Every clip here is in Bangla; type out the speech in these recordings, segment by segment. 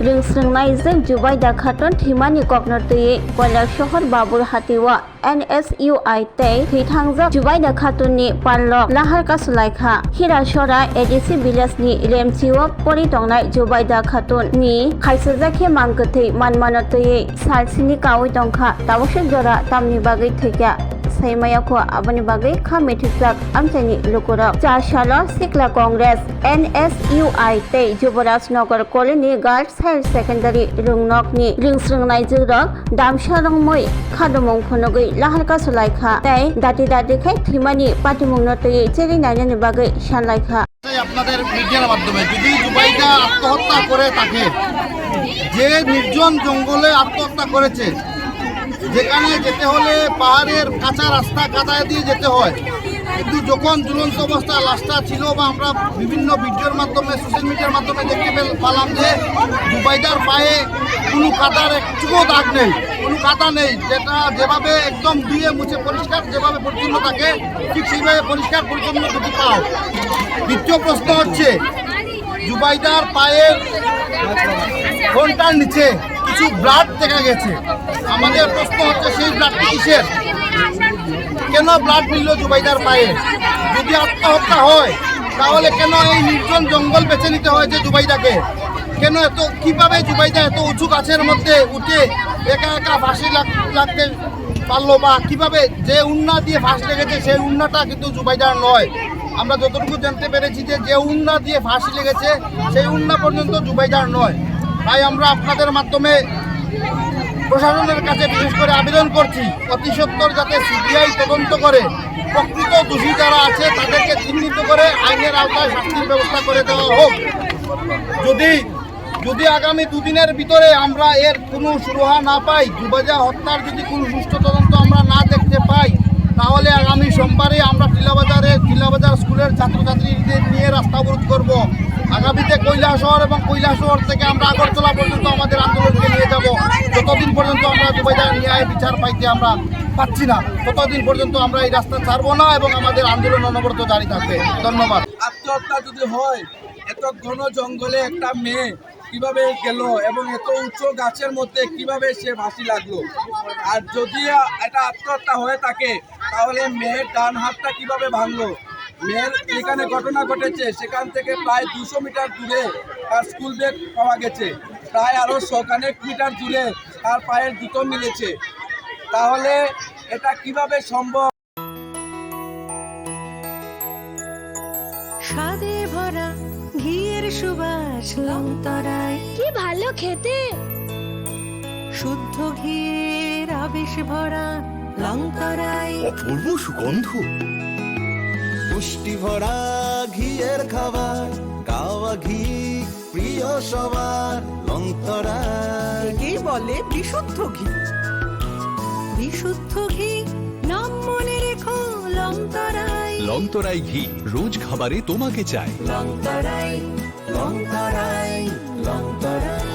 रिंस्रिंनायजों जुबाइदा खातुन थैमानि ककनरतुयै कयला शहर बाबुरहाटीवा NSUI tei थैथांजों जुबाइदा खातुननि पानलक लाहार कासुलायखा हिरासरा ADC village ni रेमसिओ परितंनाय जुबाइदा खातुननि खायसोजाखे मांगोथै मानमानतुयै सालसिनि कावै दंखा तावसो जरा तामनि बागै थैया सैमायाखौ आबनि बागै खामेथिजाक आमथायनि लुकुराव चाशालो सिक्ला कांग्रेस NSUI tei जुबराजनगर कलेजनि गार्ल्स हायर सेकेन्डारि रुंनकनि रिंस्रिंनायजों दामसारंमै खादुमं फनगै लाहार कासुलायखा तै दाति दातिखाय थैमानि पाटिमुंनतुयै चेरि नायनायनि बागै सानलायखा আপনাদের মিডিয়ার মাধ্যমে যদি জুবাইদা আত্মহত্যা করে থাকে যে নির্জন জঙ্গলে আত্মহত্যা করেছে যেখানে যেতে হলে পাহাড়ের কাঁচা রাস্তা কাদায় দিয়ে যেতে হয় কিন্তু যখন ঝুলন্ত অবস্থা লাশটা ছিল বা আমরা বিভিন্ন ভিডিওর মাধ্যমে সোশ্যাল মিডিয়ার মাধ্যমে দেখতে পেলাম যে জুবাইদার পায়ে কোনো কাদার একটুও দাগ নেই কোনো কাদা নেই যেটা যেভাবে একদম ধুয়ে মুছে পরিষ্কার যেভাবে পরিচ্ছন্ন থাকে ঠিক সেইভাবে পরিষ্কার পরিচ্ছন্ন যদি পাও। দ্বিতীয় প্রশ্ন হচ্ছে জুবাইদার পায়ের ঘন্টার নিচে কিছু ব্লাড দেখা গেছে। আমাদের প্রশ্ন হচ্ছে সেই ব্লাডটি কিসের, কেন ব্লাড মিলল জুবাইদার পায়ে? যদি আত্মহত্যা হয় তাহলে কেন এই নির্জন জঙ্গল বেছে নিতে হয়েছে জুবাইদাকে? কেন এত কিভাবে জুবাইদা এত উঁচু গাছের মধ্যে উঠে একা একা ফাঁসি লাগতে পারলো বা কিভাবে যে উন্না দিয়ে ফাঁস লেগেছে সেই উন্নাটা কিন্তু জুবাইদার নয়। আমরা যতটুকু জানতে পেরেছি যে উন্না দিয়ে ফাঁসি লেগেছে সেই উন্না পর্যন্ত জুবাইদার নয়। তাই আমরা আপনাদের মাধ্যমে প্রশাসনের কাছে বিশেষ করে আবেদন করছি অতি সত্বর যাতে CBI তদন্ত করে প্রকৃত দোষী যারা আছে তাদেরকে চিহ্নিত করে আইনের আওতায় শাস্তির ব্যবস্থা করে দেওয়া হোক। যদি আগামী দুদিনের ভিতরে আমরা এর কোনো সুরাহা না পাই, জুবাইদা হত্যার যদি কোনো সুষ্ঠু তদন্ত আমরা না দেখতে পাই, তাহলে আগামী সোমবারে আমরা টিলাবাজার স্কুলের ছাত্রছাত্রীদের নিয়ে রাস্তা অবরোধ করব। আগামীতে কৈলাসহর এবং কৈলাসহর থেকে আমরা আগরতলা পর্যন্ত আমাদের আন্দোলনকে নিয়ে যাব। যতদিন পর্যন্ত আমরা জুবাইদার ন্যায় বিচার পাইতে আমরা পাচ্ছি না ততদিন পর্যন্ত আমরা এই রাস্তা ছাড়বো না এবং আমাদের আন্দোলন অনবরত জারি থাকবে। ধন্যবাদ। আত্মহত্যা যদি হয়, এত ঘন জঙ্গলে একটা মেয়ে কিভাবে গেল এবং এত উঁচু গাছের মধ্যে কিভাবে সে ফাঁসি লাগলো? আর যদি এটা আত্মহত্যা হয়ে থাকে তাহলে মেয়ের ডান হাতটা কিভাবে ভাঙলো? মেয়ের যেখানে ঘটনা ঘটেছে সেখান থেকে প্রায় 200 মিটার দূরে তার স্কুল ব্যাগ পাওয়া গেছে, প্রায় আরও 100 মিটার দূরে তার পায়ের জুতো মিলেছে। তাহলে এটা কিভাবে সম্ভব? স্বাদে ভরা ঘিয়ের সুবাস লংতরায় কি ভালো খেতে, শুদ্ধ ঘিয়ের আবেশ ভরা লংতরায় অপূর্ব সুগন্ধ, পুষ্টি ভরা ঘিয়ের খাবার, গাওয়া ঘি প্রিয় সবার লংতরায়। একেই বলে বিশুদ্ধ ঘি। বিশুদ্ধ ঘি নাম মনে রেখো লংতরায়। লংতরাই ঘি রোজ খাবারে তোমাকে চাই। লংতরায় লংতরায় লংতরায়।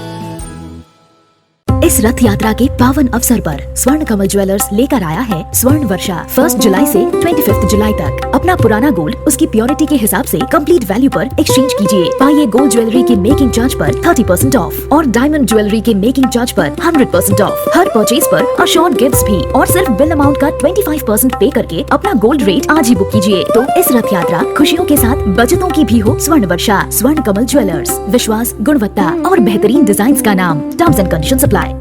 इस रथ यात्रा के पावन अवसर पर स्वर्ण कमल ज्वेलर्स लेकर आया है स्वर्ण वर्षा 1 जुलाई से 25 जुलाई तक। अपना पुराना गोल्ड उसकी प्योरिटी के हिसाब से कंप्लीट वैल्यू पर एक्सचेंज कीजिए। पाइए गोल्ड ज्वेलरी के मेकिंग चार्ज पर 30% ऑफ और डायमंड ज्वेलरी के मेकिंग चार्ज पर 100% ऑफ। हर परचेज पर अशोर्ड गिफ्ट्स भी और सिर्फ बिल अमाउंट का 25% पे करके अपना गोल्ड रेट आज ही बुक कीजिए। तो इस रथ यात्रा खुशियों के साथ बचतों की भी हो। स्वर्ण वर्षा स्वर्ण कमल ज्वेलर्स, विश्वास, गुणवत्ता और बेहतरीन डिजाइन का नाम। Terms and conditions apply.